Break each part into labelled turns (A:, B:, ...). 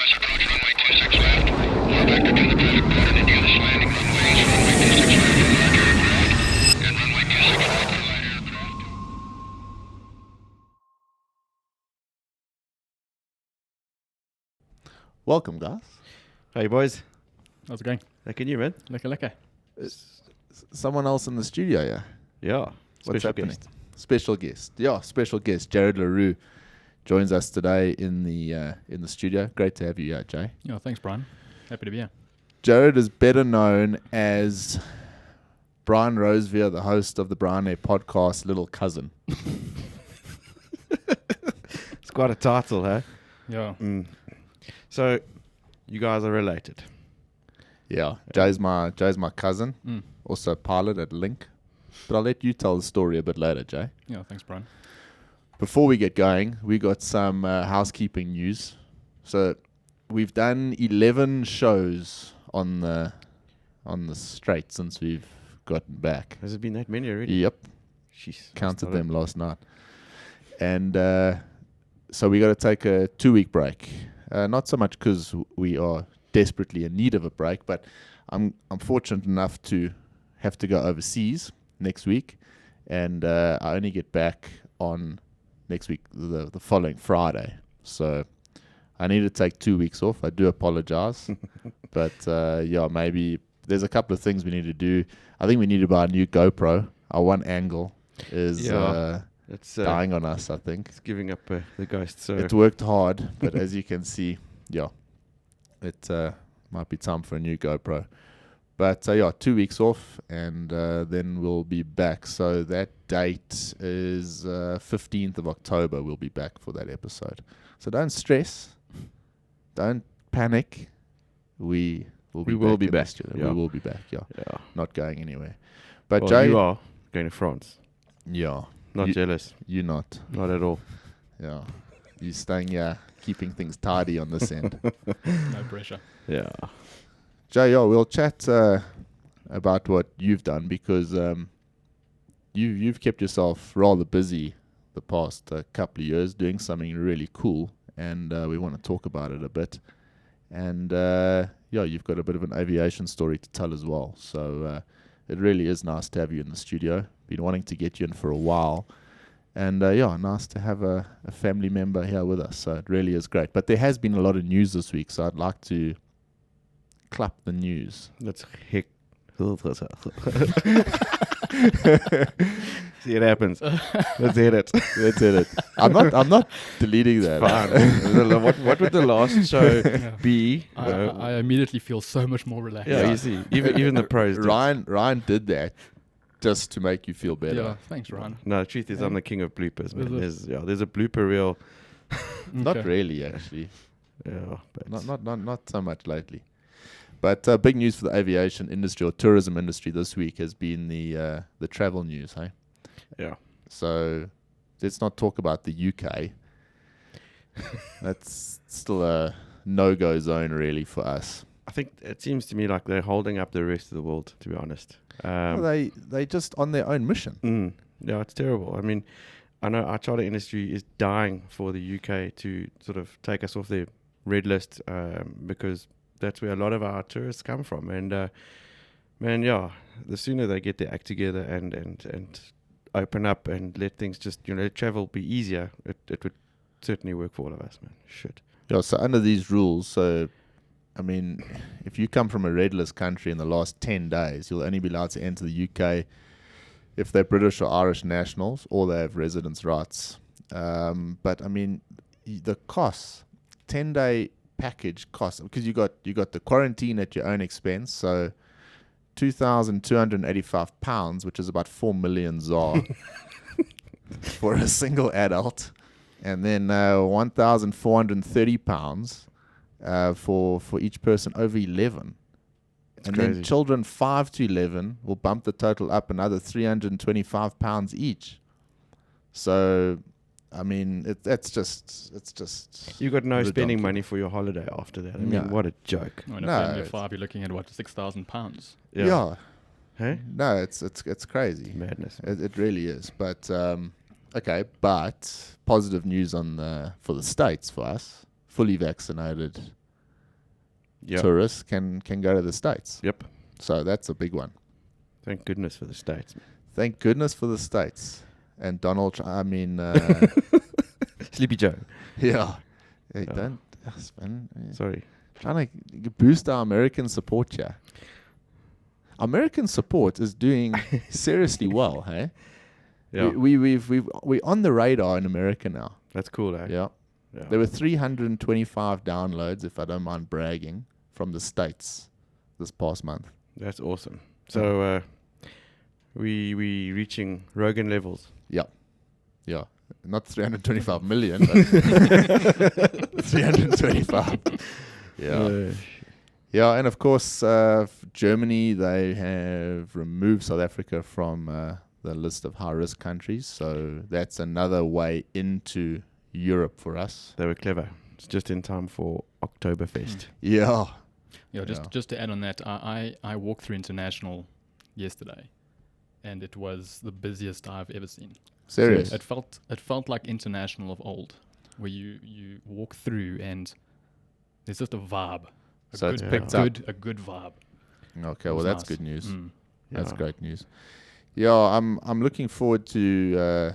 A: US approach runway 26 left. Now vector to the paddock port and induce landing runways runway 26 left for large aircraft and runway 26 right for light aircraft.
B: Welcome, guys.
C: Hey boys,
D: How's it going?
C: how can you, man?
D: Lekker.
B: Someone else in the studio, yeah?
C: Yeah,
B: What's
C: special
B: happening?
C: guest.
B: Special guest. Yeah, special guest. Jared Roux joins us today in the studio. Great to have you here, Jay.
D: Yeah, thanks, Brian. Happy to be here.
B: Jared is better known as Bryan Rosevear, the host of the Bryan podcast, little cousin.
C: It's quite a title, huh?
D: Yeah.
C: So, you guys are related.
B: Yeah, Jay's my cousin, also pilot at Link. But I'll let you tell the story a bit later, Jay.
D: Yeah, thanks, Brian.
B: Before we get going, we got some housekeeping news. So we've done 11 shows on the straight since we've gotten back.
C: Has it been that many already?
B: Yep,
C: Jeez.
B: counted them last night. And so we got to take a 2-week break. Not so much because we are desperately in need of a break, but I'm fortunate enough to have to go overseas next week, and I only get back on next week, the following Friday. So I need to take 2 weeks off. I do apologize, but yeah, maybe there's a couple of things we need to do. I think we need to buy a new GoPro. Our one angle is
C: It's
B: dying on us, I think.
C: It's giving up the ghost. So
B: It worked hard, but as you can see, yeah, it might be time for a new GoPro. But yeah, 2 weeks off, and then we'll be back. So that date is 15th of October. We'll be back for that episode. So don't stress. Don't panic. We will be
C: will
B: back.
C: be
B: in the
C: back,
B: studio.
C: yeah.
B: We will be back, yeah.
C: yeah.
B: Not going anywhere. But
C: Well,
B: Jay,
C: you are going to France.
B: yeah,
C: Not jealous.
B: you not.
C: Not at all.
B: Yeah. You staying here, keeping things tidy on this end.
D: No pressure.
C: Yeah.
B: Jay, yeah, we'll chat about what you've done, because you've kept yourself rather busy the past couple of years doing something really cool, and we want to talk about it a bit. And yeah, you've got a bit of an aviation story to tell as well. So it really is nice to have you in the studio. Been wanting to get you in for a while. And yeah, nice to have a family member here with us. So it really is great. But there has been a lot of news this week, so I'd like to clap the news.
C: That's heck. See, it happens. Let's hit it.
B: Let's hit it. I'm not deleting that.
C: Fine. What would the last show be?
D: I immediately feel so much more relaxed.
C: Yeah, you see, even the pros. do.
B: Ryan did that just to make you feel better.
D: Yeah, thanks, Ryan.
C: No, the truth is, I'm the king of bloopers, man. There's a blooper reel.
B: Not
D: Okay.
B: really, actually.
C: Yeah, but
B: Not so much lately. But big news for the aviation industry or tourism industry this week has been the travel news, hey?
C: yeah.
B: So let's not talk about the UK. That's still a no-go zone, really, for us.
C: I think it seems to me like they're holding up the rest of the world, to be honest.
B: Well, they just on their own mission.
C: Yeah, it's terrible. I mean, I know our charter industry is dying for the UK to sort of take us off their red list, because that's where a lot of our tourists come from. And man, yeah, the sooner they get their act together and open up and let things just, let travel be easier, it would certainly work for all of us, man. Shit.
B: Yeah, so under these rules, so, I mean, if you come from a red list country in the last 10 days, you'll only be allowed to enter the UK if they're British or Irish nationals or they have residence rights. But, I mean, the costs, 10-day package costs, because you got the quarantine at your own expense, so £2,285, which is about 4 million ZAR for a single adult, and then £1,430 for each person over 11. And
C: crazy.
B: Then children 5 to 11 will bump the total up another £325 each. So, I mean, it's just
C: You got no spending
B: redonkulous.
C: money for your holiday after that. I mean,
B: No.
C: what a joke.
D: I mean, a
B: No,
D: family of
B: it's-
D: 5, you're looking at what, £6,000.
B: Yeah.
C: Hey?
B: No, it's crazy.
C: Madness.
B: It really is. But okay, but positive news for the States for us. Fully vaccinated
C: Yeah.
B: tourists can go to the States.
C: Yep.
B: So that's a big one.
C: Thank goodness for the States.
B: Thank goodness for the States. And Donald Trump, I mean,
C: Sleepy Joe.
B: yeah. Hey,
C: Yeah.
B: don't, yes, man.
C: Sorry.
B: Trying to boost our American support here. American support is doing seriously well, hey?
C: Yeah.
B: We're on the radar in America now.
C: That's cool, eh?
B: Yeah.
C: Yeah.
B: There were 325 downloads, if I don't mind bragging, from the States this past month.
C: That's awesome. So we reaching Rogan levels.
B: Yeah. Yeah. Not 325 million, but 325. Yeah. Yeah, and of course, Germany, they have removed South Africa from the list of high-risk countries. So that's another way into Europe for us.
C: They were clever. It's just in time for Oktoberfest.
B: Yeah.
D: Yeah,
B: Yeah.
D: just to add on that, I walked through International yesterday, and it was the busiest I've ever seen.
B: Serious.
D: It felt like International of old, where you walk through and there's just a vibe.
B: So it's
C: good-
B: picked
C: yeah.
B: up.
D: A good vibe.
B: Okay,
D: It
B: well,
D: was
B: that's
D: nice.
B: good news.
D: Mm.
B: That's
C: Yeah.
B: great news. Yeah, I'm looking forward to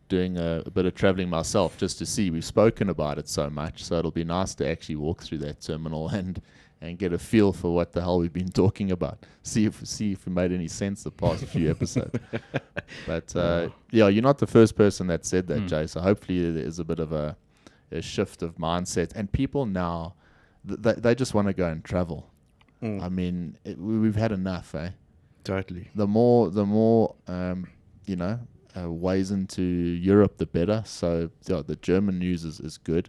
B: doing a bit of traveling myself just to see. We've spoken about it so much, so it'll be nice to actually walk through that terminal and get a feel for what the hell we've been talking about. See if we made any sense the past few episodes. But yeah, you're not the first person that said that, Jay. So hopefully there is a bit of a shift of mindset, and people now they just want to go and travel.
C: Mm.
B: I mean, we've had enough, eh?
C: Totally.
B: The more ways into Europe, the better. So yeah, the German news is good,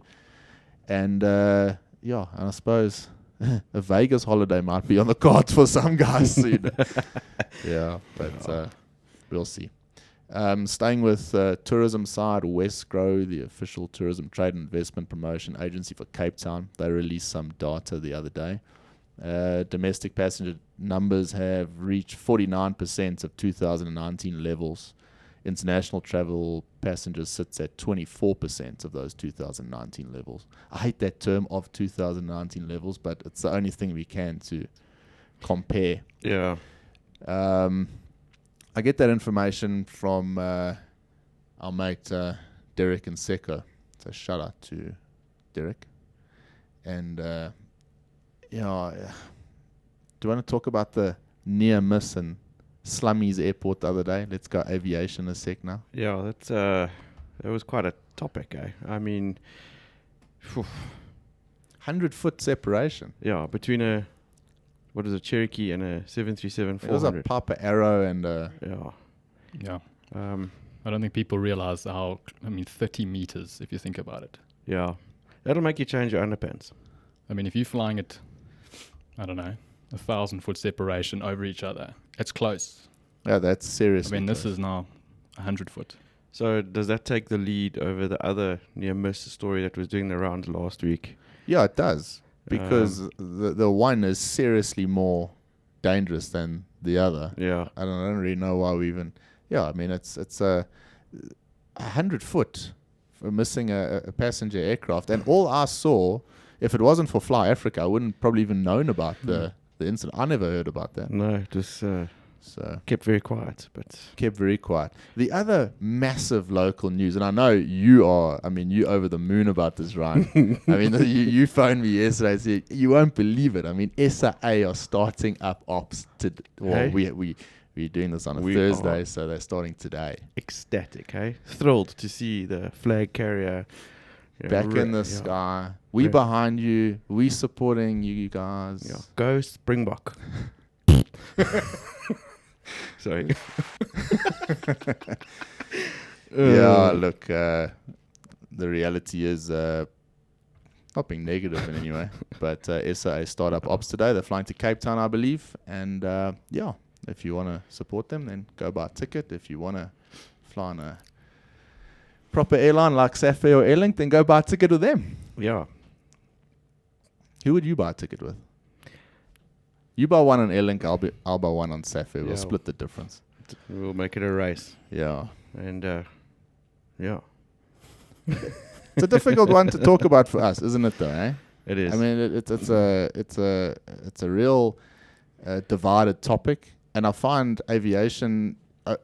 B: and and I suppose a Vegas holiday might be on the cards for some guys soon. Yeah, but we'll see. Staying with tourism side, Westgrow, the official tourism trade and investment promotion agency for Cape Town, they released some data the other day. Domestic passenger numbers have reached 49% of 2019 levels. International travel passengers sits at 24% of those 2019 levels. I hate that term of 2019 levels, but it's the only thing we can to compare.
C: Yeah.
B: I get that information from our mate Derek and Seko. So shout out to Derek. And do you want to talk about the near miss in Slummies Airport the other day? Let's go Aviation a sec now.
C: Yeah, that was quite a topic, eh? I mean,
B: 100-foot separation.
C: yeah, between a Cherokee and a 737-400.
B: It was a Papa Arrow and a...
C: Yeah.
D: Yeah.
C: Um,
D: I don't think people realize 30 meters, if you think about it.
C: yeah. That'll make you change your underpants.
D: I mean, if you're flying at, 1,000-foot separation over each other, it's close.
B: Yeah, that's seriously
D: I mean, this
B: close.
D: is now 100-foot.
C: So does that take the lead over the other near miss story that was doing the rounds last week?
B: Yeah, it does. Because the one is seriously more dangerous than the other.
C: Yeah.
B: I don't really know why we even... Yeah, I mean, it's a 100-foot for missing a passenger aircraft. And all I saw, if it wasn't for Fly Africa, I wouldn't probably even known about the incident. I never heard about that.
C: No, just
B: So
C: kept very quiet. But
B: kept very quiet. The other massive local news, and I know you over the moon about this, Ryan. I mean, you phoned me yesterday and said, you won't believe it. I mean, SAA are starting up ops well,
C: Hey?
B: we're doing this on a
C: We
B: Thursday,
C: are.
B: so they're starting today.
C: ecstatic, eh? Thrilled to see the flag carrier
B: Back in the
C: yeah.
B: sky. We
C: Re-
B: behind you. We supporting you guys.
C: Yeah. Go Springbok. Sorry.
B: Yeah, look, the reality is, not being negative in any way, but SAA startup ops today. They're flying to Cape Town, I believe. And if you want to support them, then go buy a ticket. If you want to fly on a proper airline like Safir or Airlink, then go buy a ticket with them.
C: Yeah.
B: Who would you buy a ticket with? You buy one on Airlink, I'll buy one on Safir. We'll
C: Yeah.
B: split the difference.
C: We'll make it a race.
B: Yeah.
C: And yeah.
B: It's a difficult one to talk about for us, isn't it, though, eh?
C: It is.
B: I mean, it's a real divided topic, and I find aviation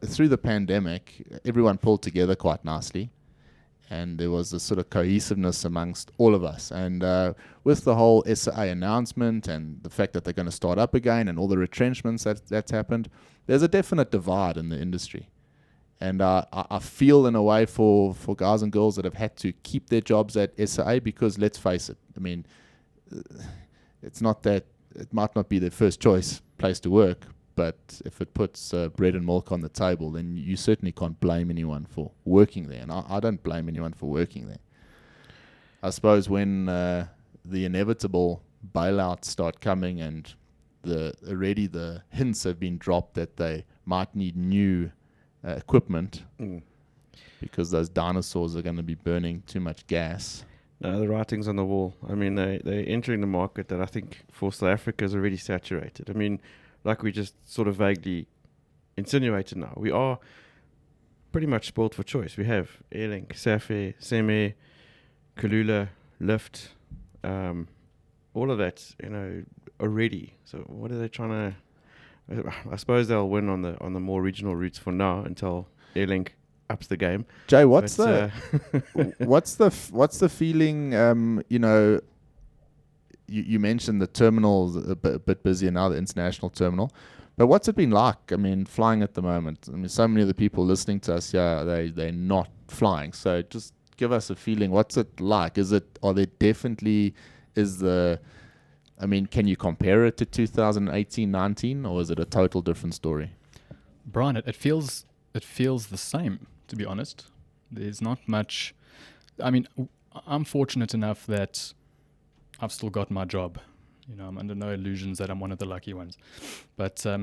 B: through the pandemic, everyone pulled together quite nicely, and there was a sort of cohesiveness amongst all of us. And with the whole SAA announcement and the fact that they're going to start up again and all the retrenchments that's happened, there's a definite divide in the industry. And I feel in a way for guys and girls that have had to keep their jobs at SAA, because let's face it, I mean, it's not that it might not be their first choice place to work, but if it puts bread and milk on the table, then you certainly can't blame anyone for working there. And I don't blame anyone for working there. I suppose when the inevitable bailouts start coming and already the hints have been dropped that they might need new equipment because those dinosaurs are going to be burning too much gas.
C: No, the writing's on the wall. I mean, they're entering the market that I think for South Africa is already saturated. I mean, like we just sort of vaguely insinuated now, we are pretty much spoiled for choice. We have Airlink, Safair, Seme, Kalula, Lyft, all of that, already. So what are they trying to... I suppose they'll win on the more regional routes for now until Airlink ups the game.
B: Jay, what's the feeling? You mentioned the terminal's a bit busier now, the international terminal. But what's it been like? I mean, flying at the moment. I mean, so many of the people listening to us, they're not flying. So just give us a feeling. What's it like? I mean, can you compare it to 2018-19, or is it a total different story?
D: Bryan, it feels the same, to be honest. There's not much. I mean, I'm fortunate enough that I've still got my job. I'm under no illusions that I'm one of the lucky ones. But, I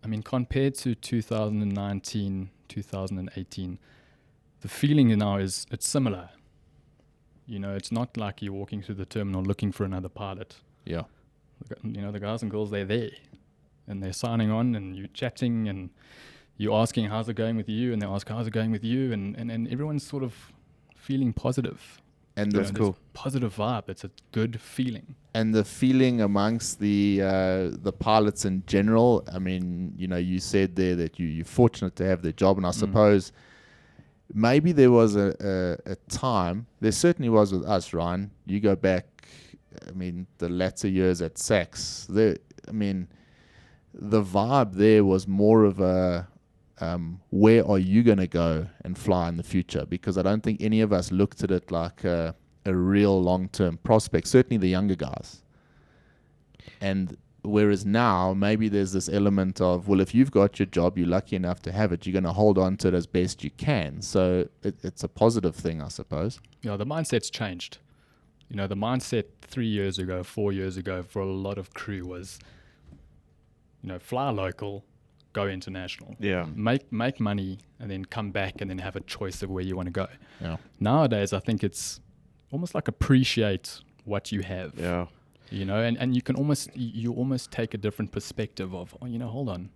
D: mean, compared to 2019, 2018, the feeling now it's similar. It's not like you're walking through the terminal looking for another pilot.
B: Yeah.
D: The guys and girls, they're there. And they're signing on, and you're chatting, and you're asking, how's it going with you? And they ask, how's it going with you? And everyone's sort of feeling positive.
B: And that's cool.
D: Positive vibe. It's a good feeling.
B: And the feeling amongst the pilots in general. I mean, you said there that you're fortunate to have their job, and I suppose maybe there was a time. There certainly was with us, Ryan. You go back. I mean, the latter years at SACS. The vibe there was more of a where are you going to go and fly in the future? Because I don't think any of us looked at it like a real long-term prospect, certainly the younger guys. And whereas now, maybe there's this element of, well, if you've got your job, you're lucky enough to have it, you're going to hold on to it as best you can. So it's a positive thing, I suppose.
D: Yeah, the mindset's changed. The mindset 3 years ago, 4 years ago, for a lot of crew was, fly local, go international.
C: Yeah.
D: Make money, and then come back and then have a choice of where you want to go.
B: Yeah.
D: Nowadays, I think it's almost like appreciate what you have.
C: Yeah.
D: And you can almost take a different perspective of, hold on.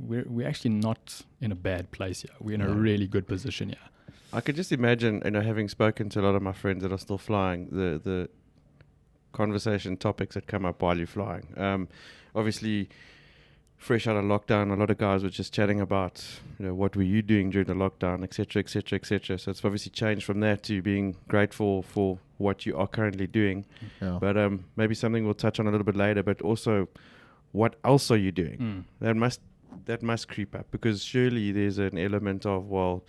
D: We're actually not in a bad place here. We're in a really good position here.
C: I could just imagine, having spoken to a lot of my friends that are still flying, the conversation topics that come up while you're flying. Obviously, fresh out of lockdown, a lot of guys were just chatting about, what were you doing during the lockdown, et cetera, et cetera, et cetera. So it's obviously changed from that to being grateful for what you are currently doing.
B: Yeah.
C: But maybe something we'll touch on a little bit later, but also what else are you doing? That must creep up, because surely there's an element of, well,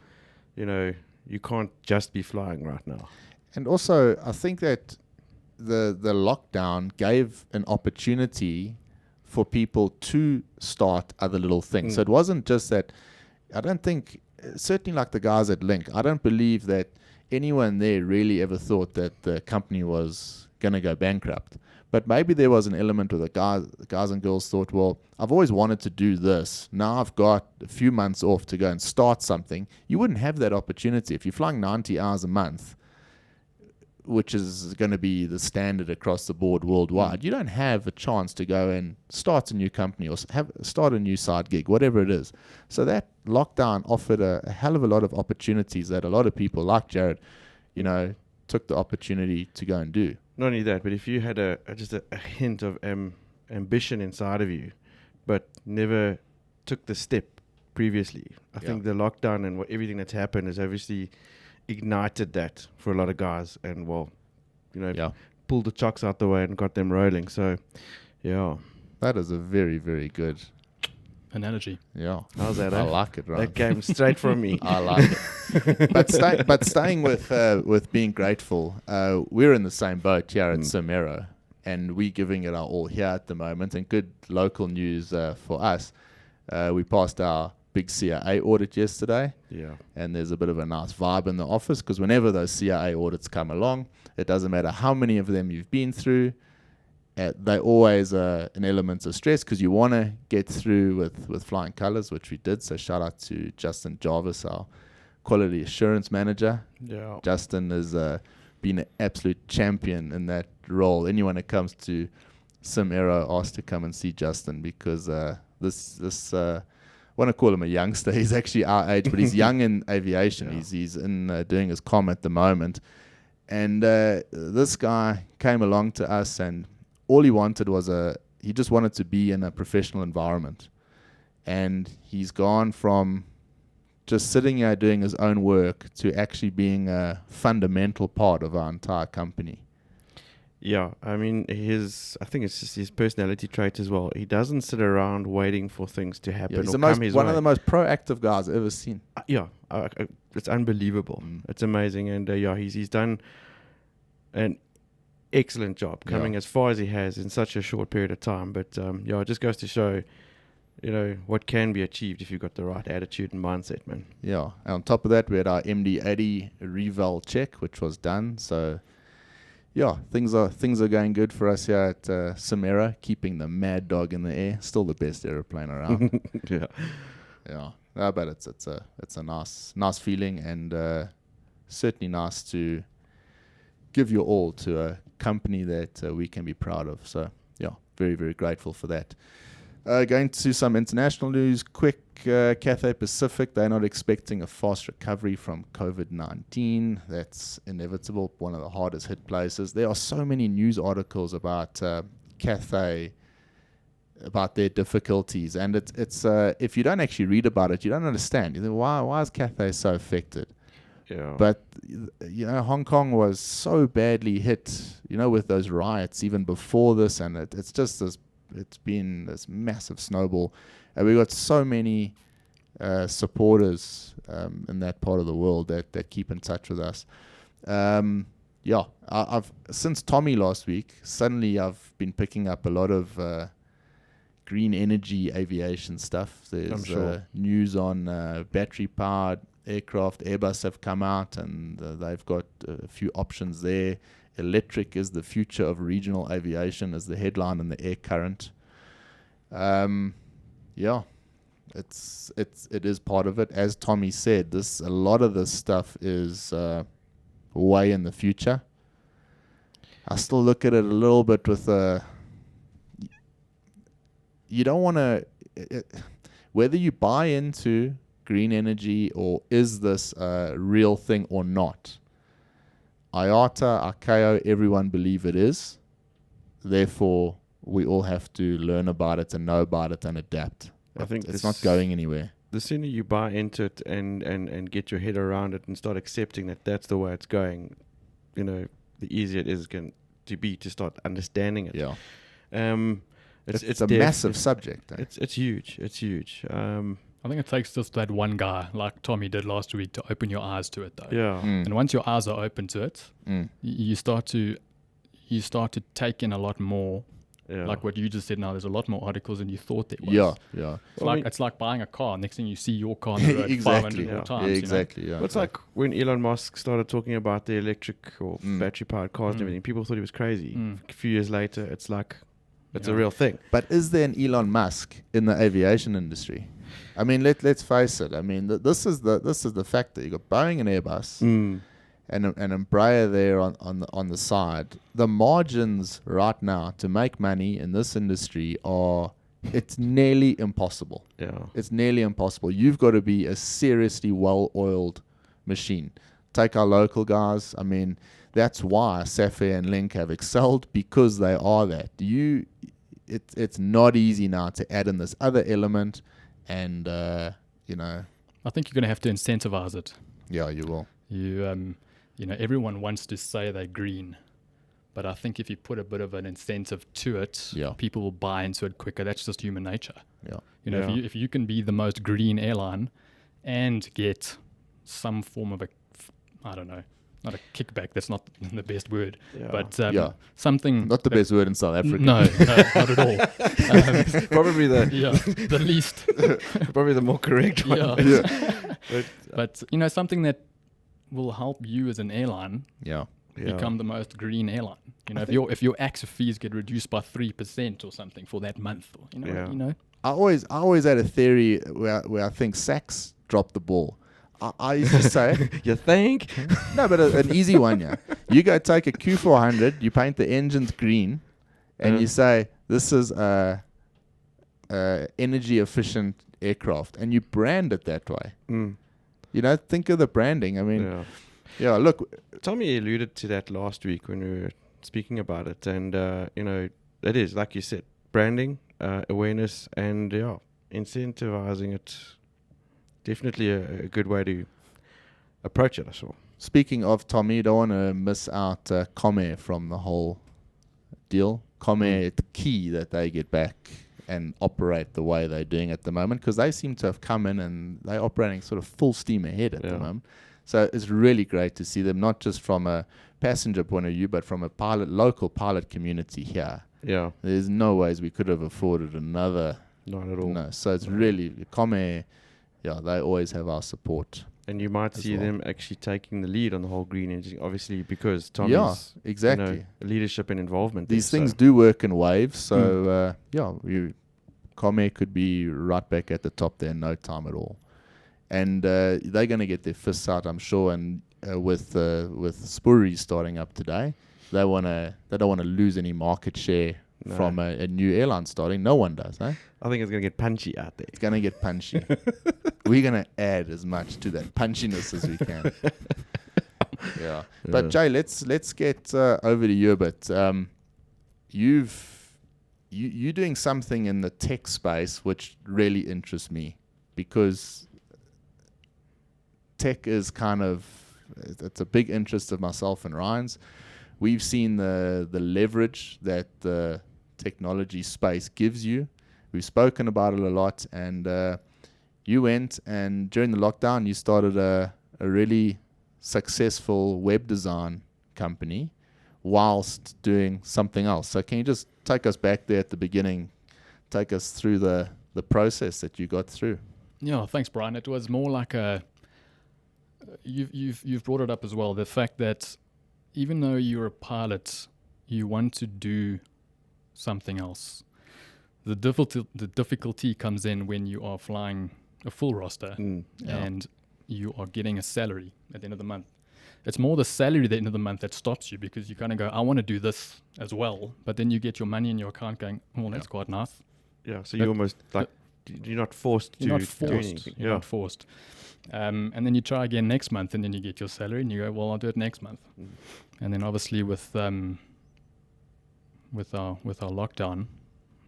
C: you can't just be flying right now.
B: And also, I think that the lockdown gave an opportunity for people to start other little things. So it wasn't just that. I don't think, certainly like the guys at Link, I don't believe that anyone there really ever thought that the company was going to go bankrupt. But maybe there was an element where the guys and girls thought, well, I've always wanted to do this. Now I've got a few months off to go and start something. You wouldn't have that opportunity. If you're flying 90 hours a month, which is going to be the standard across the board worldwide, you don't have a chance to go and start a new company or start a new side gig, whatever it is. So that lockdown offered a hell of a lot of opportunities that a lot of people like Jared, took the opportunity to go and do.
C: not only that, but if you had just a hint of ambition inside of you, but never took the step previously, I think the lockdown and everything that's happened has obviously ignited that for a lot of guys, and pulled the chocks out the way and got them rolling. So, yeah.
B: That is a very, very good
D: analogy.
B: Yeah.
C: How's that?
B: I like it, right?
C: That came straight from me.
B: I like it. But staying with being grateful, we're in the same boat here at Samero, and we're giving it our all here at the moment. And good local news for us, we passed our big CIA audit yesterday.
C: Yeah.
B: And there's a bit of a nice vibe in the office, because whenever those CIA audits come along, it doesn't matter how many of them you've been through, they always an element of stress, because you want to get through with flying colors, which we did. So shout out to Justin Jarvis, our quality assurance manager.
C: Yeah.
B: Justin has been an absolute champion in that role. Anyone that comes to Samero asks to come and see Justin, because this I want to call him a youngster. He's actually our age, but he's young in aviation. Yeah. He's in doing his comm at the moment. And this guy came along to us, and all he wanted was he just wanted to be in a professional environment. And he's gone from just sitting here doing his own work to actually being a fundamental part of our entire company.
C: Yeah, I mean, I think it's just his personality trait as well. He doesn't sit around waiting for things to happen.
B: Yeah, he's
C: one
B: of the most proactive guys I've ever seen.
C: It's unbelievable. It's amazing. And he's done an excellent job coming as far as he has in such a short period of time. But it just goes to show, what can be achieved if you've got the right attitude and mindset, man.
B: Yeah, and on top of that, we had our MD-80 reval check, which was done. So, yeah, things are going good for us here at Samero, keeping the mad dog in the air. Still the best aeroplane around. Yeah. No, but it's a nice feeling, and certainly nice to give your all to a company that we can be proud of. So, yeah, very, very grateful for that. Going to some international news quick. Cathay Pacific, they're not expecting a fast recovery from COVID-19. That's inevitable, one of the hardest hit places. There are so many news articles about Cathay, about their difficulties, and it's if you don't actually read about it, you don't understand. You think, why is Cathay so affected?
C: Yeah.
B: But Hong Kong was so badly hit, with those riots even before this, and it's just this. It's been this massive snowball, and we got so many supporters in that part of the world that keep in touch with us. I've since Tommy last week, suddenly I've been picking up a lot of green energy aviation stuff. There's news on battery powered aircraft. Airbus have come out, and they've got a few options there. Electric is the future of regional aviation, is the headline in the Air Current. It is part of it. As Tommy said, a lot of this stuff is way in the future. I still look at it a little bit with you don't want to, whether you buy into green energy or is this a real thing or not. IATA, ICAO, everyone believe it is. Therefore, we all have to learn about it and know about it and adapt. I think it's not going anywhere.
C: The sooner you buy into it and get your head around it and start accepting that that's the way it's going, the easier it is going to be to start understanding it.
B: Yeah.
C: It's
B: a massive subject. Eh?
C: It's huge. It's huge.
D: I think it takes just that one guy, like Tommy did last week, to open your eyes to it, though.
C: Yeah.
D: And once your eyes are open to it, you start to take in a lot more. Yeah. Like what you just said now, there's a lot more articles than you thought there was.
B: Yeah.
D: It's like buying a car. Next thing you see your car on the road 500 more times.
B: Yeah, exactly. Yeah.
C: It's like when Elon Musk started talking about the electric or battery-powered cars and everything, people thought he was crazy. A few years later, it's like, it's a real thing.
B: But is there an Elon Musk in the aviation industry? I mean, let's face it. I mean, this is the fact that you got Boeing and Airbus and Bryan there on the side. The margins right now to make money in this industry it's nearly impossible.
C: Yeah,
B: it's nearly impossible. You've got to be a seriously well-oiled machine. Take our local guys. I mean, that's why Sapphire and Link have excelled, because they are that. It's not easy now to add in this other element, and you know,
D: I think you're going to have to incentivize it.
B: yeah, you will.
D: You know, everyone wants to say they're green, but I think if you put a bit of an incentive to it,
B: Yeah.
D: people will buy into it quicker. That's just human nature.
B: Yeah.
D: You know,
C: Yeah.
D: if you can be the most green airline and get some form of I don't know, not a kickback. That's not the best word,
C: Yeah.
D: but
B: Yeah.
D: something.
B: Not the best word in South Africa.
D: No, not at all.
C: Probably the
D: Yeah, the least.
C: probably the more correct one.
D: Yeah.
C: But,
D: But you know, something that will help you as an airline
B: Yeah.
C: yeah.
D: become the most green airline. You know,
C: I
D: if your AXA fees get reduced by 3% or something for that month, or
C: Yeah.
D: you know.
B: I always had a theory where I think Saks dropped the ball. I used to say,
C: You think?
B: no, but an easy one, yeah. You go take a Q400, you paint the engines green, and you say, this is a energy efficient aircraft, and you brand it that way.
C: Mm.
B: You know, think of the branding. I mean,
C: Yeah.
B: yeah, look,
C: Tommy alluded to that last week when we were speaking about it, and you know, it is like you said, branding, awareness, and yeah, incentivizing it. Definitely a good way to approach it. I saw.
B: speaking of Tommy, you don't want to miss out Comair from the whole deal. Comair, it's key that they get back and operate the way they're doing at the moment, because they seem to have come in and they're operating sort of full steam ahead at the
C: Yeah.
B: moment. So it's really great to see them, not just from a passenger point of view, but from a local pilot community here.
C: Yeah,
B: There's no ways we could have afforded another.
C: not at all.
B: No, so it's
C: No.
B: really Comair. Yeah, they always have our support.
C: And you might
B: as
C: see
B: well.
C: them actually taking the lead on the whole green energy, obviously, because Tommy's
B: Yeah, exactly.
C: leadership and involvement.
B: These
C: there,
B: things
C: so.
B: do work in waves, so Comair could be right back at the top there in no time at all. And they're going to get their fists out, I'm sure. And with Spurry starting up today, they don't want to lose any market share
C: No.
B: from a new airline starting. No one does, eh?
C: I think it's going to get punchy out there.
B: It's going to get punchy. We're going to add as much to that punchiness as we can. Yeah. But Jay, let's get over to you a bit. You're doing something in the tech space which really interests me, because tech is it's a big interest of myself and Ryan's. We've seen the leverage that the technology space gives you. We've spoken about it a lot, and you went and during the lockdown you started a really successful web design company whilst doing something else. So can you just take us back there at the beginning, take us through the process that you got through?
D: Yeah, thanks, Brian. It was more like you've brought it up as well, the fact that even though you're a pilot, you want to do something else. The difficulty comes in when you are flying a full roster and you are getting a salary at the end of the month. It's more the salary at the end of the month that stops you, because you kind of go, I want to do this as well, but then you get your money in your account going, oh, that's quite nice.
C: Yeah, so you're almost like, you're not forced to
D: You're not
C: do
D: forced.
C: anything.
D: You're not forced. And then you try again next month, and then you get your salary, and you go, well, I'll do it next month. And then obviously with our lockdown,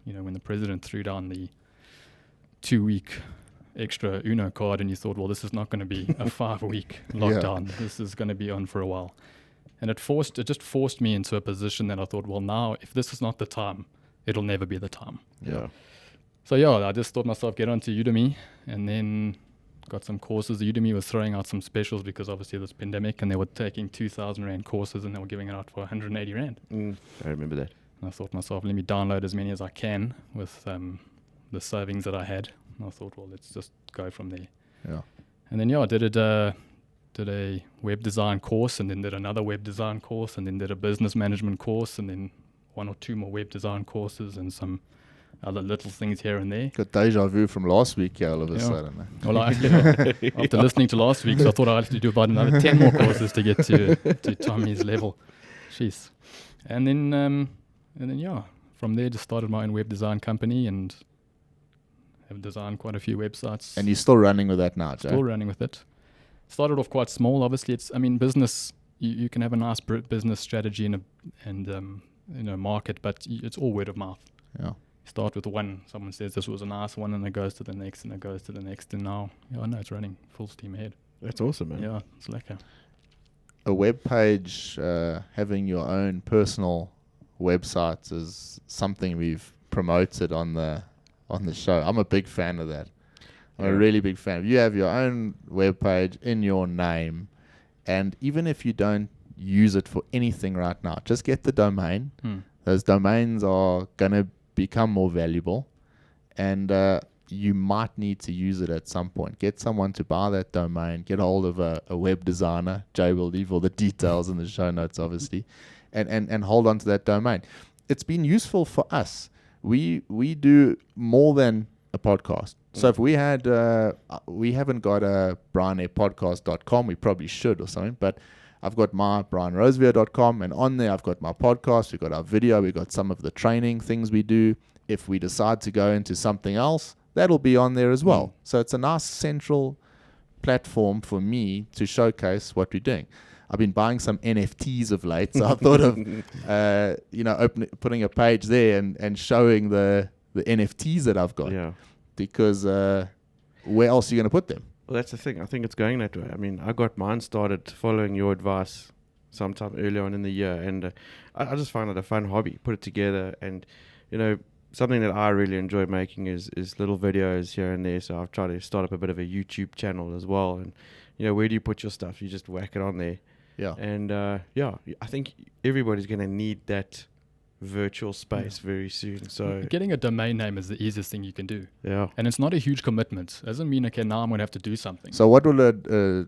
D: you know, when the president threw down the 2-week extra UNO card, and you thought, well, this is not going to be a 5-week lockdown. This is going to be on for a while. And it just forced me into a position that I thought, well, now if this is not the time, it'll never be the time.
C: Yeah.
D: So I just thought myself, get onto Udemy, and then got some courses. Udemy was throwing out some specials because obviously this pandemic, and they were taking 2,000 Rand courses and they were giving it out for 180 Rand.
C: I remember that.
D: And I thought to myself, let me download as many as I can with the savings that I had. And I thought, well, let's just go from there.
B: Yeah.
D: And then I did a web design course, and then did another web design course, and then did a business management course, and then 1 or 2 more web design courses, and other little things here and there.
B: Got deja vu from last week all of a sudden. Eh?
D: Well, after listening to last week, so I thought I'd have to do about another 10 more courses to get to Tommy's level. Jeez. And then from there just started my own web design company and have designed quite a few websites.
B: And you're still running with that now, Joe?
D: Still running with it. Started off quite small. Obviously, business you can have a nice business strategy and market, but it's all word of mouth.
B: Yeah.
D: Start with one. Someone says this was a nice one, and it goes to the next, and it goes to the next, and now I know it's running full steam ahead.
C: That's awesome, man.
D: Yeah, it's lekker.
B: A web page, having your own personal website is something we've promoted on the show. I'm a big fan of that. I'm a really big fan. If you have your own web page in your name, and even if you don't use it for anything right now, just get the domain. Those domains are gonna become more valuable, and you might need to use it at some point. Get someone to buy that domain. Get a hold of a web designer. Jay will leave all the details in the show notes, obviously, and hold on to that domain. It's been useful for us. We do more than a podcast. So if we had, we haven't got a BryanAirPodcast.com. We probably should or something, but I've got my BryanRosevier.com, and on there I've got my podcast, we've got our video, we've got some of the training things we do. If we decide to go into something else, that'll be on there as well. So it's a nice central platform for me to showcase what we're doing. I've been buying some NFTs of late, so I thought of putting a page there and showing the NFTs that I've got.
C: Yeah.
B: Because where else are you going to put them?
C: Well, that's the thing. I think it's going that way. I mean, I got mine started following your advice sometime earlier on in the year, and I just found it a fun hobby. Put it together, and something that I really enjoy making is little videos here and there. So I've tried to start up a bit of a YouTube channel as well. And where do you put your stuff? You just whack it on there. Yeah. And I think everybody's going to need that virtual space very soon. So
D: getting a domain name is the easiest thing you can do.
C: Yeah.
D: And it's not a huge commitment. It doesn't mean, okay, now I'm going to have to do something.
B: So what will a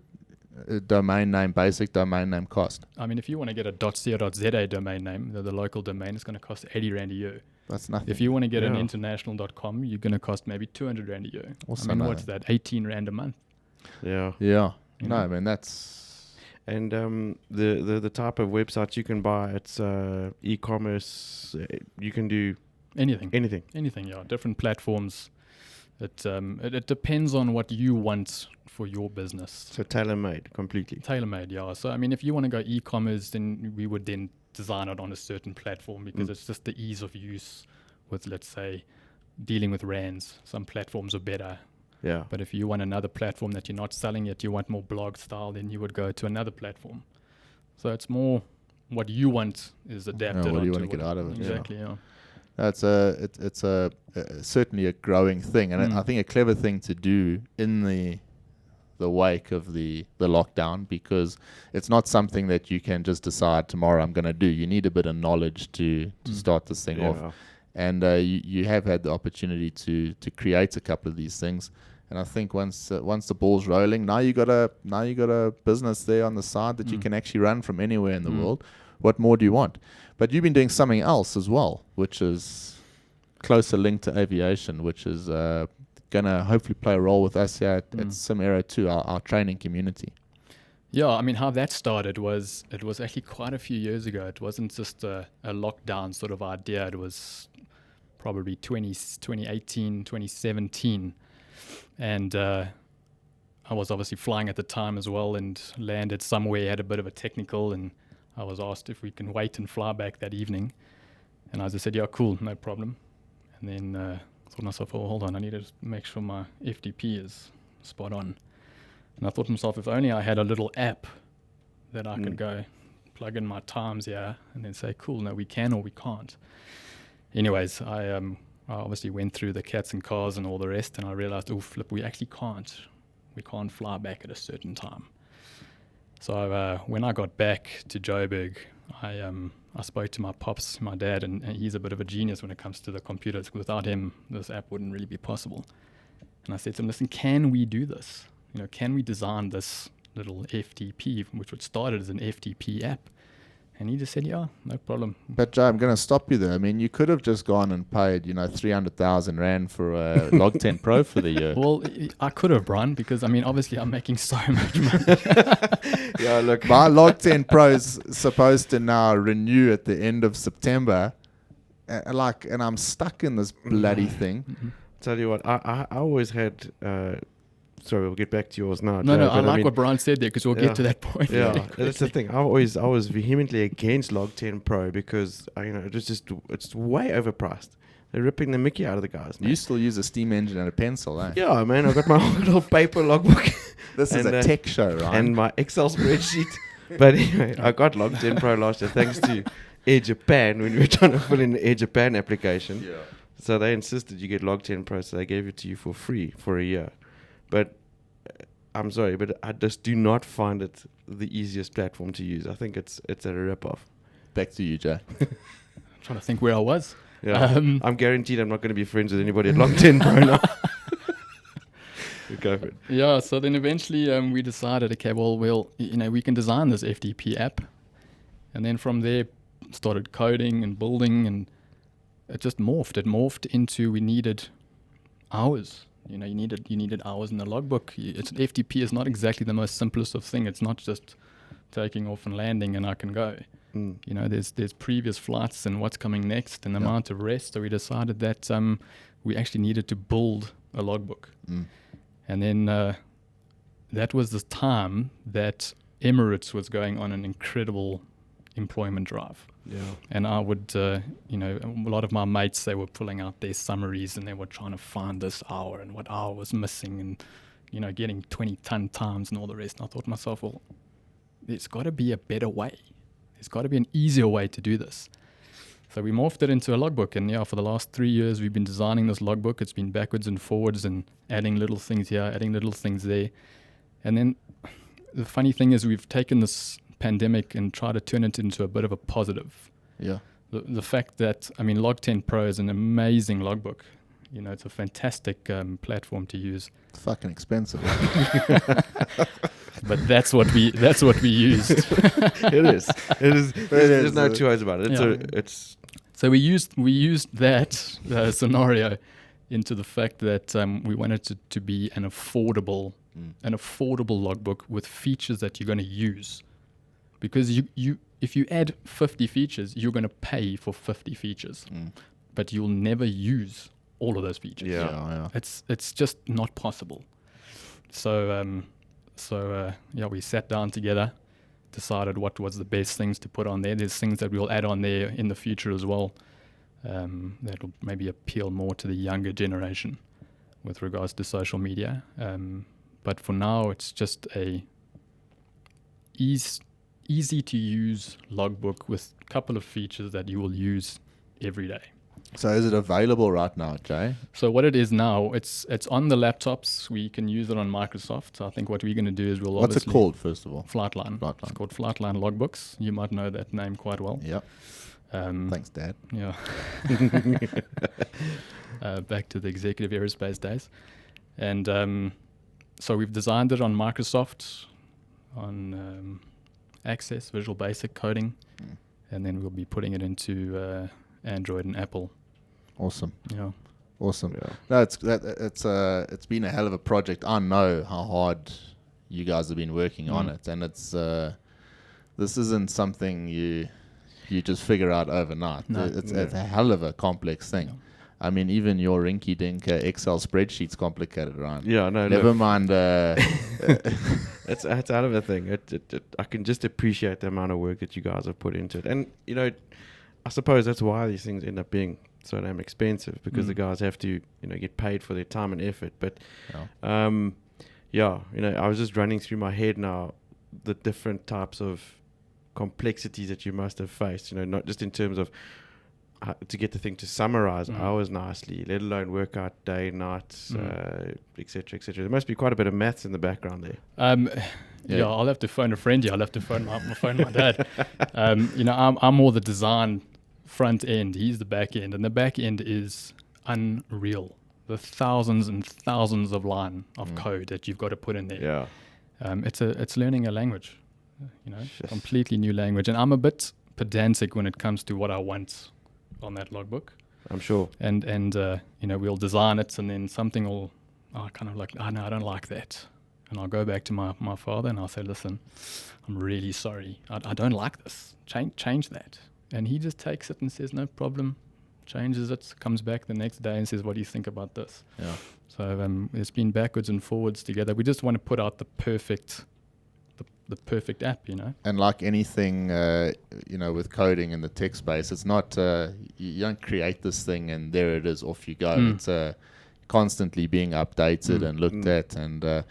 B: domain name, basic domain name cost?
D: I mean, if you want to get a .co.za domain name, the local domain, it's going to cost 80 Rand a year.
B: That's nothing.
D: If you want to get an international.com, you're going to cost maybe 200 Rand a year.
B: Also
D: I mean, what's that? 18 Rand a month.
B: Yeah. No, I mean, that's...
C: And the type of websites you can buy, it's e-commerce. You can do
D: anything. Yeah, different platforms. It depends on what you want for your business.
C: So tailor-made, completely.
D: Tailor-made, yeah. So I mean, if you want to go e-commerce, then we would then design it on a certain platform because it's just the ease of use with, let's say, dealing with rands. Some platforms are better.
C: Yeah.
D: But if you want another platform that you're not selling yet, you want more blog style, then you would go to another platform. So it's more what you want is adapted.
B: What do you want to get out of it?
D: Exactly, yeah.
B: That's it's certainly a growing thing, and I think a clever thing to do in the wake of the lockdown, because it's not something that you can just decide tomorrow I'm going to do. You need a bit of knowledge to start this thing off. And you have had the opportunity to create a couple of these things, and I think once the ball's rolling, now you got a business there on the side that you can actually run from anywhere in the world. What more do you want? But you've been doing something else as well, which is closer linked to aviation, which is gonna hopefully play a role with us here at Sim Aero 2, our training community.
D: Yeah, I mean, how that started was, it was actually quite a few years ago. It wasn't just a lockdown sort of idea. It was probably 2018, 2017. And I was obviously flying at the time as well and landed somewhere, had a bit of a technical, and I was asked if we can wait and fly back that evening. And I just said, yeah, cool, no problem. And then I thought to myself, oh, hold on, I need to make sure my FTP is spot on. And I thought to myself, if only I had a little app that I could go plug in my times here and then say, cool, no, we can or we can't. Anyways, I obviously went through the cats and cars and all the rest, and I realized, oh, flip, we actually can't. We can't fly back at a certain time. So when I got back to Joburg, I spoke to my pops, my dad, and he's a bit of a genius when it comes to the computers. Without him, this app wouldn't really be possible. And I said to him, listen, can we do this? Can we design this little FTP, which would started as an FTP app? And he just said, yeah, no problem.
B: But Joe, I'm going to stop you there. I mean, you could have just gone and paid, 300,000 Rand for a Log 10 Pro for the year.
D: Well, I could have, Bryan, because, I mean, obviously I'm making so much money.
C: Yeah, look.
B: My Log 10 Pro is supposed to now renew at the end of September. And I'm stuck in this bloody thing.
C: Tell you what, I always had sorry, we'll get back to yours now.
D: No,
C: Joe,
D: no, I
C: but
D: like
C: mean,
D: what Brian said there, because we'll
C: Yeah.
D: get to that point.
C: Yeah,
D: very
C: that's the
D: quickly.
C: thing. I was vehemently against Log 10 Pro because it's way overpriced. They're ripping the Mickey out of the guys. Man.
B: You still use a steam engine and a pencil, eh?
C: Yeah, man, I've got my own little paper logbook
B: This is
C: And,
B: a tech show, right?
C: and my Excel spreadsheet. But anyway, I got Log 10 Pro last year thanks to Air Japan when we were trying to fill in the Air Japan application.
B: yeah.
C: So they insisted you get Log 10 Pro, so they gave it to you for free for a year. But I'm sorry, but I just do not find it the easiest platform to use. I think it's a rip-off.
B: Back to you, Jay.
D: I'm trying to think where I was.
C: Yeah, I'm guaranteed I'm not going to be friends with anybody at Log 10 Pro now. Go for it.
D: Yeah, so then eventually we decided, okay, well, we can design this FTP app. And then from there, started coding and building, and it just morphed. It morphed into we needed hours. You needed hours in the logbook. FTP is not exactly the most simplest of thing. It's not just taking off and landing and I can go.
C: Mm.
D: There's previous flights and what's coming next and the
B: Yeah.
D: amount of rest. So we decided that we actually needed to build a logbook.
B: Mm.
D: And then that was the time that Emirates was going on an incredible employment drive.
C: Yeah.
D: And I would, a lot of my mates, they were pulling out their summaries and they were trying to find this hour and what hour was missing and, getting 20-ton times and all the rest. And I thought to myself, well, there's got to be a better way. There's got to be an easier way to do this. So we morphed it into a logbook. And for the last 3 years, we've been designing this logbook. It's been backwards and forwards and adding little things here, adding little things there. And then the funny thing is we've taken this pandemic and tried to turn it into a bit of a positive.
B: Yeah.
D: The fact that, Log 10 Pro is an amazing logbook. It's a fantastic platform to use.
B: It's fucking expensive.
D: But that's what we used.
C: It is. There's no two ways about it. It's
D: So we used that scenario into the fact that we wanted it to be an affordable logbook with features that you're going to use. Because if you add 50 features, you're going to pay for 50 features, but you'll never use all of those features.
C: Yeah.
D: It's just not possible. So we sat down together, decided what was the best things to put on there. There's things that we'll add on there in the future as well, that'll maybe appeal more to the younger generation with regards to social media. But for now, it's just a easy to use logbook with a couple of features that you will use every day.
B: So is it available right now, Jay?
D: So what it is now, it's on the laptops. We can use it on Microsoft. So I think what we're going to do is we'll
B: What's it
D: obviously...
B: called, first of all?
D: Flightline.
B: Flightline.
D: It's called Flightline Logbooks. You might know that name quite well.
B: Yep. Thanks, Dad.
D: Yeah. Back to the executive aerospace days. And so we've designed it on Microsoft, on Access, Visual Basic coding, and then we'll be putting it into Android and Apple.
B: Awesome.
D: Yeah.
B: Awesome.
C: Yeah.
B: No, it's been a hell of a project. I know how hard you guys have been working on it, and it's this isn't something you just figure out overnight.
D: No.
B: It's a hell of a complex thing.
D: Yeah.
B: I mean, even your rinky-dink Excel spreadsheet's complicated, right?
C: Yeah, no,
B: Never
C: look,
B: mind.
C: it's out of a thing. I can just appreciate the amount of work that you guys have put into it. And, I suppose that's why these things end up being so damn expensive, because the guys have to, get paid for their time and effort. But, I was just running through my head now the different types of complexities that you must have faced, not just in terms of to get the thing to summarize hours nicely, let alone work out day, night, et cetera, et cetera. There must be quite a bit of maths in the background there.
D: Yeah, I'll have to phone a friend here. I'll have to phone my dad. I'm more the design front end. He's the back end, and the back end is unreal. The thousands and thousands of line of code that you've got to put in there.
C: Yeah.
D: It's learning a language, completely new language. And I'm a bit pedantic when it comes to what I want on that logbook.
C: I'm sure.
D: And we'll design it, and then something will kind of like, no, I don't like that. And I'll go back to my father and I'll say, listen, I'm really sorry. I don't like this. Change that. And he just takes it and says, no problem. changes it, comes back the next day and says, what do you think about this?
B: Yeah.
D: So it's been backwards and forwards together. We just want to put out the perfect app,
B: And like anything, with coding in the tech space, it's not, you don't create this thing and there it is, off you go. It's constantly being updated and looked at. And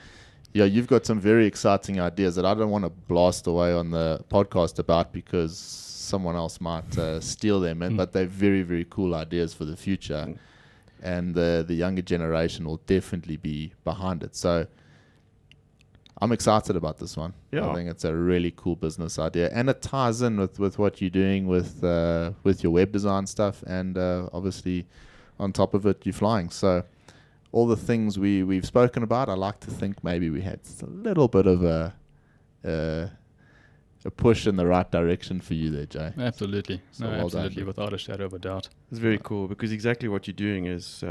B: you've got some very exciting ideas that I don't want to blast away on the podcast about because someone else might steal them. But they're very, very cool ideas for the future. And the younger generation will definitely be behind it. So I'm excited about this one.
C: Yeah.
B: I think it's a really cool business idea, and it ties in with what you're doing with your web design stuff, and obviously on top of it, you're flying. So all the things we've spoken about, I like to think maybe we had just a little bit of a push in the right direction for you there, Jay.
D: Absolutely.
B: So
D: No,
B: well
D: absolutely,
B: done.
D: without a shadow of a doubt.
C: It's very cool because exactly what you're doing is,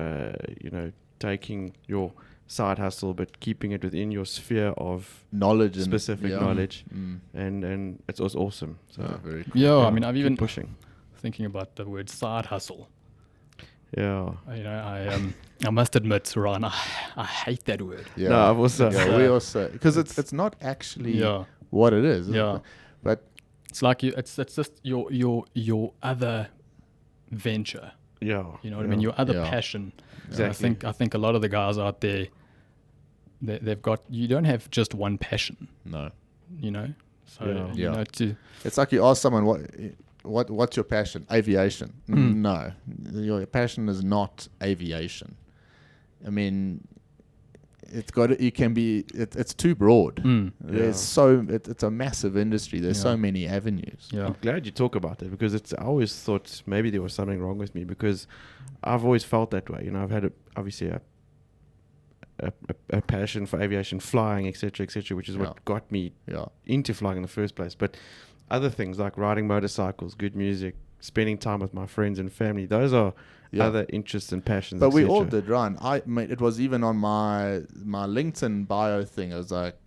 C: taking your side hustle but keeping it within your sphere of
B: Knowledge and
C: specific knowledge, and it's also awesome. So
B: very cool.
D: Yeah, I mean, I've
C: keep
D: even
C: pushing.
D: thinking about the word side hustle.
C: Yeah.
D: I must admit, Ron, I hate that word.
B: Yeah.
C: No, I've also
B: we also, because it's not actually
D: Yeah.
B: what it is. is
D: Yeah.
B: it? But
D: It's like it's just your other venture.
C: yeah.
D: You know what I mean? Your other
B: Yeah.
D: passion.
C: Exactly.
D: I think a lot of the guys out there, they've got, you don't have just one passion.
B: no.
D: So
C: Yeah.
B: It's like you ask someone what's your passion? Aviation. No, your passion is not aviation. I mean, it's too broad. There's it's a massive industry. There's so many avenues.
D: Yeah.
C: I'm glad you talk about that because I always thought maybe there was something wrong with me because I've always felt that way. I've had obviously a passion for aviation, flying, etc., which is what got me into flying in the first place. But other things like riding motorcycles, good music, spending time with my friends and family, those are other interests and passions.
B: But we
C: etc.
B: all did, Ryan. It was even on my LinkedIn bio thing. It was like,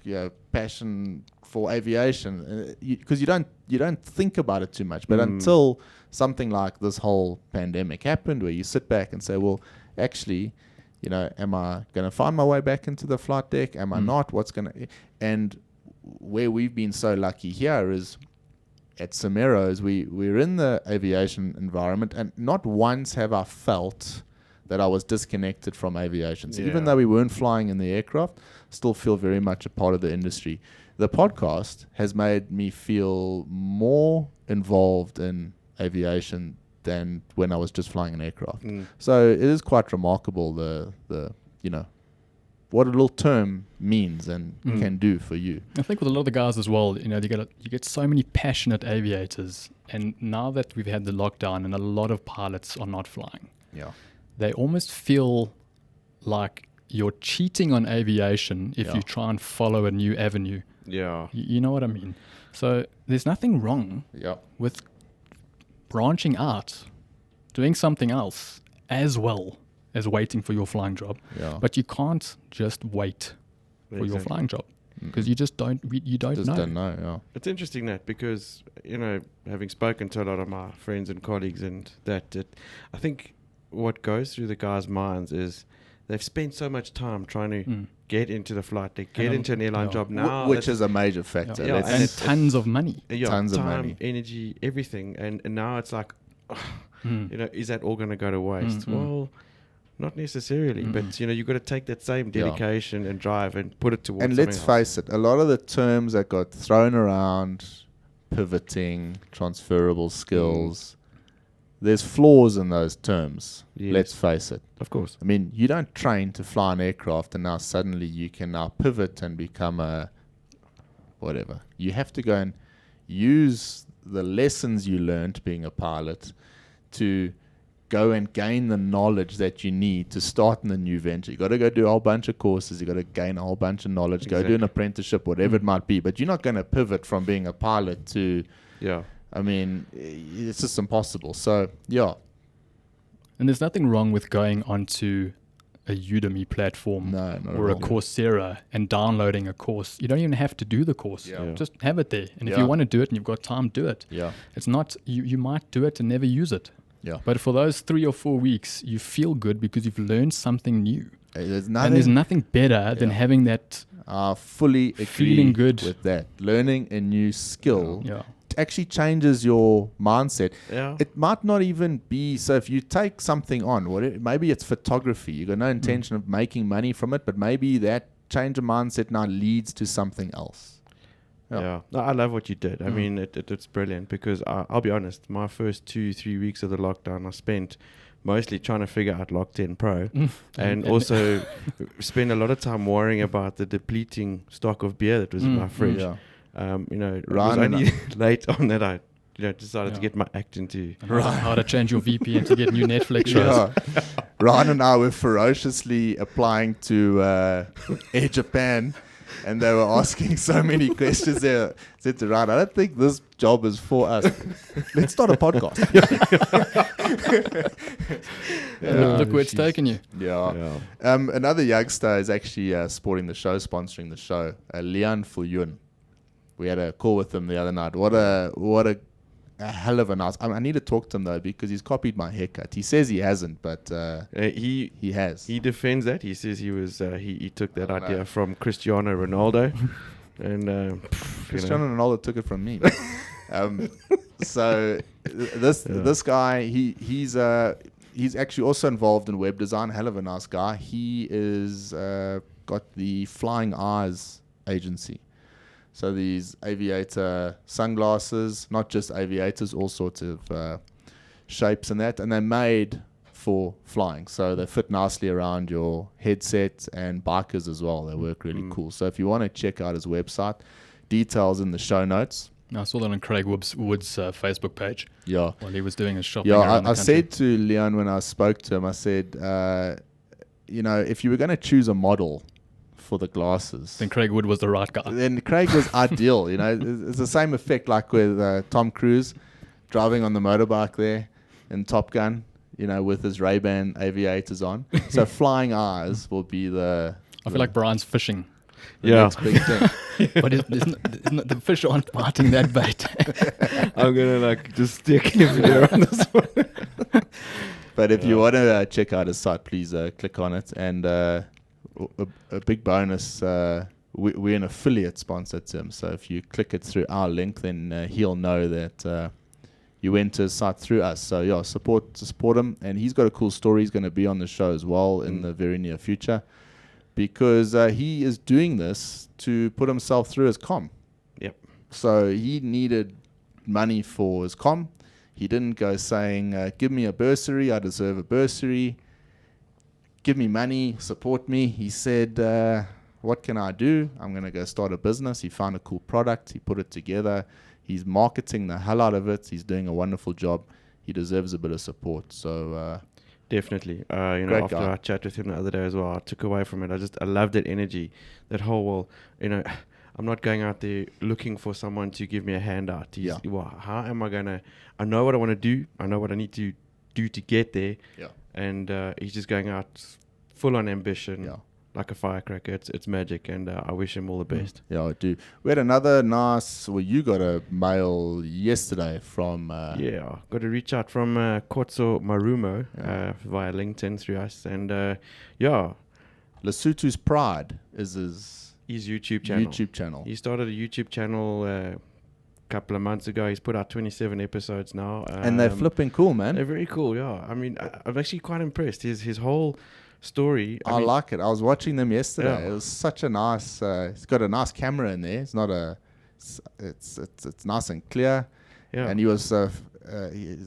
B: passion for aviation, because you don't think about it too much. But until something like this whole pandemic happened, where you sit back and say, well, actually, am I going to find my way back into the flight deck? Am I not? What's going to... And where we've been so lucky here is at Cimero's, we're in the aviation environment, and not once have I felt that I was disconnected from aviation. So even though we weren't flying in the aircraft, still feel very much a part of the industry. The podcast has made me feel more involved in aviation than when I was just flying an aircraft. So it is quite remarkable the what a little term means and can do for you.
D: I think with a lot of the guys as well, you get so many passionate aviators, and now that we've had the lockdown and a lot of pilots are not flying, they almost feel like you're cheating on aviation if you try and follow a new avenue.
C: Yeah.
D: You know what I mean? So there's nothing wrong with branching out, doing something else as well as waiting for your flying job. But you can't just wait for your flying job because you just don't know.
C: It's interesting that because, having spoken to a lot of my friends and colleagues and I think what goes through the guys' minds is they've spent so much time trying to get into the flight deck, get into an airline job now.
B: Which is a major factor.
D: And tons of money.
B: Tons of
C: time,
B: money.
C: energy, everything. And now it's like, is that all going to go to waste? Well, not necessarily, but you've got to take that same dedication and drive and put it towards
B: and
C: something
B: let's
C: else.
B: face it, a lot of the terms that got thrown around, pivoting, transferable skills, there's flaws in those terms.
C: Yes.
B: Let's face it.
C: Of course.
B: I mean, you don't train to fly an aircraft and now suddenly you can now pivot and become a whatever. You have to go and use the lessons you learned being a pilot to go and gain the knowledge that you need to start in the new venture. You got to go do a whole bunch of courses. You got to gain a whole bunch of knowledge. Go do an apprenticeship, whatever it might be. But you're not going to pivot from being a pilot to... I mean, it's just impossible. So,
D: And there's nothing wrong with going onto a Udemy platform or a Coursera and downloading a course. You don't even have to do the course. Just have it there. And if you want to do it and you've got time, do it. It's not, you might do it and never use it.
B: Yeah.
D: But for those 3 or 4 weeks, you feel good because you've learned something new.
B: There's
D: And there's nothing better than
B: Yeah.
D: having that.
B: fully agree
D: Feeling good.
B: with that. Learning a new skill
D: Yeah.
B: actually changes your mindset.
C: Yeah.
B: It might not even be so. If you take something on, maybe it's photography. You got no intention of making money from it, but maybe that change of mindset now leads to something else.
C: Yeah. No, I love what you did. I mean, it's brilliant because I'll be honest, my first 2-3 weeks of the lockdown, I spent mostly trying to figure out Lock 10 Pro and also spend a lot of time worrying about the depleting stock of beer that was in my fridge.
B: Yeah.
C: It was
B: Ryan and
C: only late on that I decided to get my act into.
D: And how to change your VPN to get new Netflix shows.
B: Yeah. Ryan and I were ferociously applying to Air Japan, and they were asking so many questions there. I said to Ryan, I don't think this job is for us. Let's start a podcast.
D: Look where it's taken you.
B: Yeah. Another youngster is actually sporting the show, sponsoring the show, Lian Fuyun. We had a call with him the other night. What a hell of a nice. I need to talk to him though because he's copied my haircut. He says he hasn't, but he has.
C: He defends that. He says he was he took that idea from Cristiano Ronaldo, and
B: Cristiano Ronaldo took it from me. So this guy he's actually also involved in web design. Hell of a nice guy. He is got the Flying Eyes agency. So these aviator sunglasses, not just aviators, all sorts of shapes and that. And they're made for flying. So they fit nicely around your headset and bikers as well. They work really cool. So if you want to check out his website, details in the show notes.
D: I saw that on Craig Wood's Facebook page.
B: Yeah.
D: While he was doing his shopping.
B: Yeah,
D: around the
B: I
D: country.
B: said to Leon when I spoke to him, I said, if you were going to choose a model for the glasses,
D: Then Craig Wood was the right guy.
B: then Craig was ideal. It's the same effect like with Tom Cruise driving on the motorbike there in Top Gun, with his Ray-Ban aviators on. So Flying Eyes will be
D: I feel like Brian's fishing.
B: the next big thing.
D: But the fish aren't biting that bait.
C: I'm gonna just stick him there on this one.
B: But if you want to check out his site, please click on it. And a big bonus, we're an affiliate sponsor to him. So if you click it through our link, then he'll know that you went to his site through us. So yeah, support him. And he's got a cool story. He's going to be on the show as well in the very near future, because he is doing this to put himself through his comm.
C: Yep.
B: So he needed money for his comm. He didn't go saying, give me a bursary, I deserve a bursary. Give me money, support me. He said, what can I do? I'm going to go start a business. He found a cool product. He put it together. He's marketing the hell out of it. He's doing a wonderful job. He deserves a bit of support. So
C: Definitely.
B: Great
C: After
B: guy.
C: I chatted with him the other day as well, I took away from it. I love that energy, that whole, I'm not going out there looking for someone to give me a handout. How am I going to, I know what I want to do. I know what I need to do to get there.
B: yeah.
C: And he's just going out full on ambition,
B: Yeah.
C: like a firecracker. It's magic, and I wish him all the best.
B: Yeah, I do. We had another you got a mail yesterday from...
C: Yeah, got a reach out from Kotso Marumo via LinkedIn through us. And
B: Lesotho's Pride is his
C: YouTube channel. He started a YouTube channel a couple of months ago. He's put out 27 episodes now.
B: And they're flipping cool, man.
C: They're very cool, yeah. I mean, I'm actually quite impressed. His whole story.
B: I like it. I was watching them yesterday.
C: Yeah.
B: It was such a nice... it's got a nice camera in there. It's not a... It's nice and clear.
C: Yeah.
B: And he was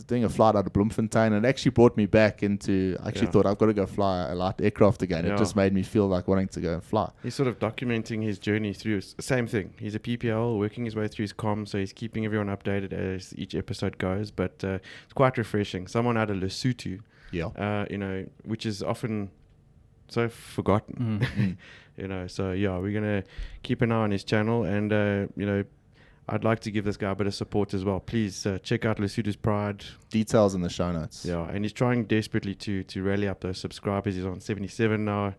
B: doing a flight out of Bloemfontein, and it actually brought me back into... I actually thought I've got to go fly a light aircraft again.
C: Yeah.
B: It just made me feel like wanting to go and fly.
C: He's sort of documenting his journey through same thing. He's a PPL working his way through his comm, so he's keeping everyone updated as each episode goes. But it's quite refreshing. Someone out of Lesotho,
B: Yeah.
C: which is often so forgotten. So yeah, we're gonna keep an eye on his channel, and I'd like to give this guy a bit of support as well. Please check out Lesotho's Pride.
B: Details in the show notes.
C: Yeah, and he's trying desperately to rally up those subscribers. He's on 77 now,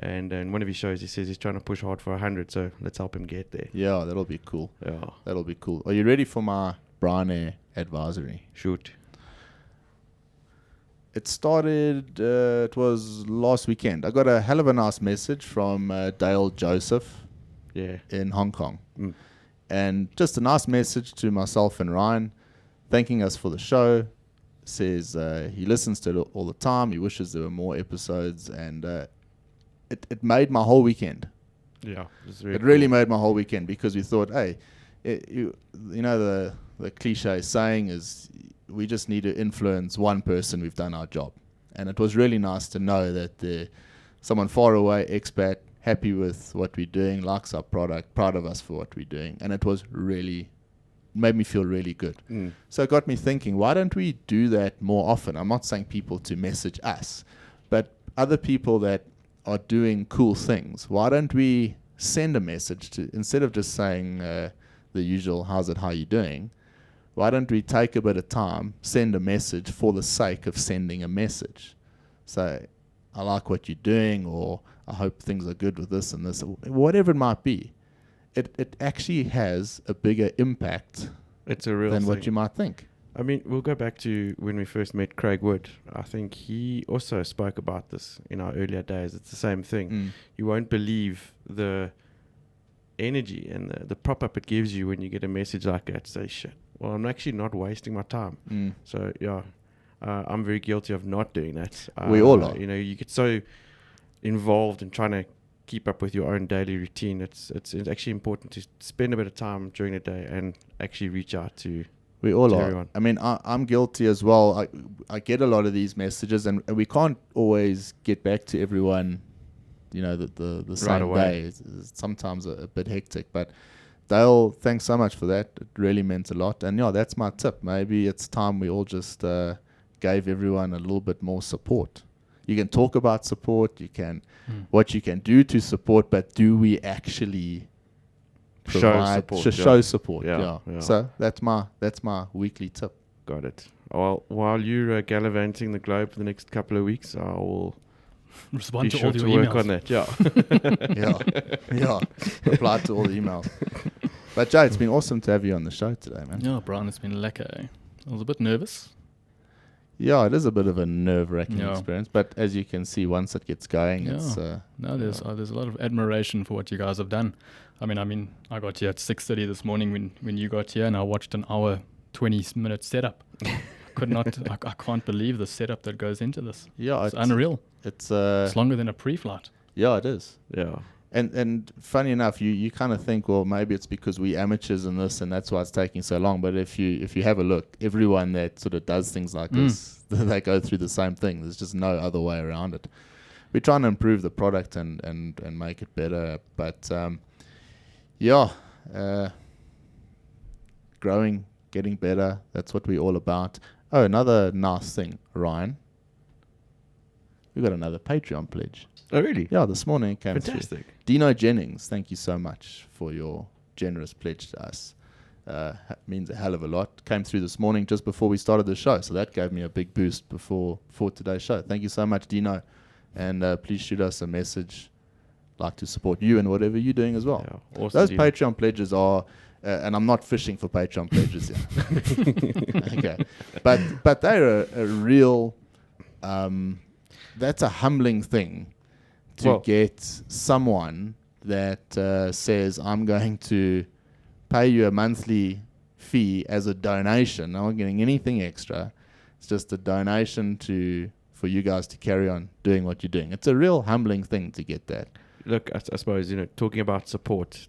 C: and in one of his shows he says he's trying to push hard for 100. So let's help him get there.
B: Yeah, that'll be cool.
C: Yeah,
B: That'll be cool. Are you ready for my Bryan Air advisory?
C: shoot.
B: It started, it was last weekend. I got a hell of a nice message from Dale Joseph
C: Yeah.
B: in Hong Kong.
C: Mm.
B: And just a nice message to myself and Ryan, thanking us for the show. Says he listens to it all the time. He wishes there were more episodes. And it made my whole weekend.
C: Yeah.
B: It really made my whole weekend because we thought, hey, you know, the cliche saying is we just need to influence one person, we've done our job. And it was really nice to know that someone far away, expat, happy with what we're doing, likes our product, proud of us for what we're doing. And it was really, made me feel really good. So it got me thinking, why don't we do that more often? I'm not saying people to message us, but other people that are doing cool things, why don't we send a message to, instead of just saying the usual, how's it, how you doing? Why don't we take a bit of time, send a message for the sake of sending a message? So, I like what you're doing, or I hope things are good with this and this, whatever it might be. It actually has a bigger impact
C: It's a real
B: than
C: thing.
B: what you might think.
C: I mean, we'll go back to when we first met Craig Wood. I think he also spoke about this in our earlier days. It's the same thing. You won't believe the energy and the prop-up it gives you when you get a message like that. Say, shit, well, I'm actually not wasting my time. So, yeah, I'm very guilty of not doing that.
B: We all are.
C: You know, you get so involved in trying to keep up with your own daily routine. It's actually important to spend a bit of time during the day and actually reach out to
B: We all
C: to
B: are.
C: everyone.
B: I mean, I'm guilty as well. I get a lot of these messages, and we can't always get back to everyone, you know, the same
C: away.
B: day. It's sometimes a bit hectic. But Dale, thanks so much for that. It really meant a lot. And yeah, that's my tip. Maybe it's time we all just gave everyone a little bit more support. You can talk about support. You can what you can do to support, but do we actually provide, show support?
C: Yeah.
B: So that's my weekly tip.
C: Got it. Well, while you're gallivanting the globe for the next couple of weeks, I will
D: Respond
C: be
D: to all
C: sure
D: your
C: to work
D: emails.
C: on that. Yeah.
B: Yeah. Reply to all the emails. But Jay, it's been awesome to have you on the show today, man.
D: Yeah, Brian, it's been lekker. I was a bit nervous.
B: Yeah, it is a bit of a nerve-wracking
D: Yeah.
B: experience, but as you can see, once it gets going, it's
D: No, there's a lot of admiration for what you guys have done. I mean, I got here at 6:30 this morning when you got here, and I watched an hour, 20-minute setup. I can't believe the setup that goes into this.
B: yeah,
D: It's unreal.
B: It's
D: It's longer than a pre-flight.
B: yeah, it is.
C: Yeah.
B: And funny enough, you kind of think, well, maybe it's because we amateurs in this, and that's why it's taking so long. But if you have a look, everyone that sort of does things like this, they go through the same thing. There's just no other way around it. We're trying to improve the product and make it better. But growing, getting better. That's what we're all about. Oh, another nice thing, Ryan. We got another Patreon pledge.
C: Oh, really?
B: Yeah, this morning it came through.
C: Fantastic.
B: Dino Jennings, thank you so much for your generous pledge to us. Means a hell of a lot. Came through this morning just before we started the show, so that gave me a big boost for today's show. Thank you so much, Dino. And please shoot us a message. Like to support you and whatever you're doing as well.
C: Yeah, awesome.
B: Those
C: Dino.
B: Patreon pledges are, and I'm not fishing for Patreon pledges here. Okay, but they're a real. That's a humbling thing to get someone that says, I'm going to pay you a monthly fee as a donation. I'm not getting anything extra. It's just a donation for you guys to carry on doing what you're doing. It's a real humbling thing to get that.
C: Look, I suppose, talking about support,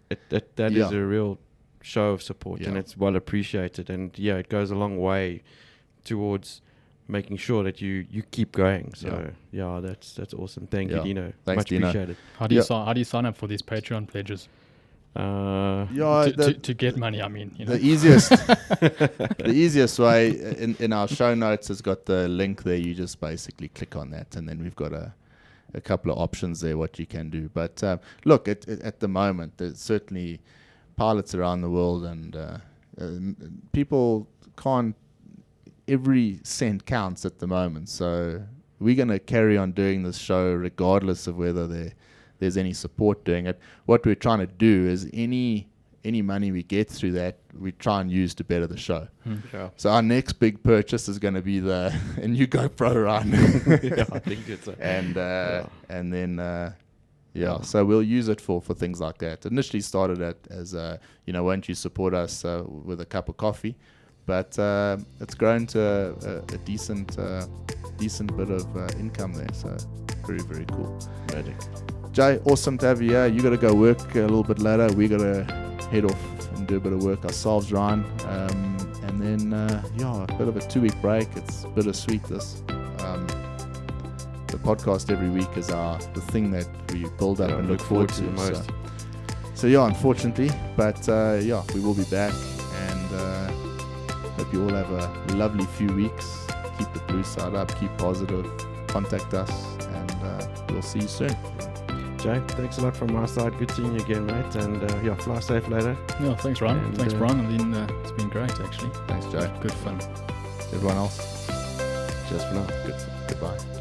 C: that is a real show of support, and it's well appreciated. And it goes a long way towards making sure that you keep going. So that's awesome. Thank you, Dino.
B: Thanks,
C: Much
B: Dino.
C: appreciated.
D: How do you sign up for these Patreon pledges? To get money, I mean.
B: The easiest way in our show notes has got the link there. You just basically click on that, and then we've got a couple of options there what you can do. But look, at the moment, there's certainly pilots around the world, and people can't. Every cent counts at the moment, so we're going to carry on doing this show regardless of whether there's any support doing it. What we're trying to do is any any money we get through that, we try and use to better the show.
C: Yeah.
B: So our next big purchase is going to be a new GoPro run.
C: Yeah, I think it's
B: and then so we'll use it for things like that. Initially started as won't you support us with a cup of coffee, but it's grown to a decent bit of income there. So very, very cool.
C: magic.
B: Jay, awesome to have you here. You got to go work a little bit later. We got to head off and do a bit of work ourselves, Ryan. And then a bit of a 2-week break. It's bittersweet. This the podcast every week is the thing that we build up and look forward to
C: the most.
B: So unfortunately, but we will be back, and hope you all have a lovely few weeks. Keep the blue side up, keep positive, contact us, and we'll see you soon.
C: Jay, thanks a lot from my side. Good seeing you again, mate. And fly safe later.
D: Yeah, thanks, Ryan.
C: And,
D: Thanks, Brian. I mean, it's been great, actually.
B: Thanks, Jay.
D: Good fun.
B: Everyone else,
C: Cheers for now.
B: goodbye.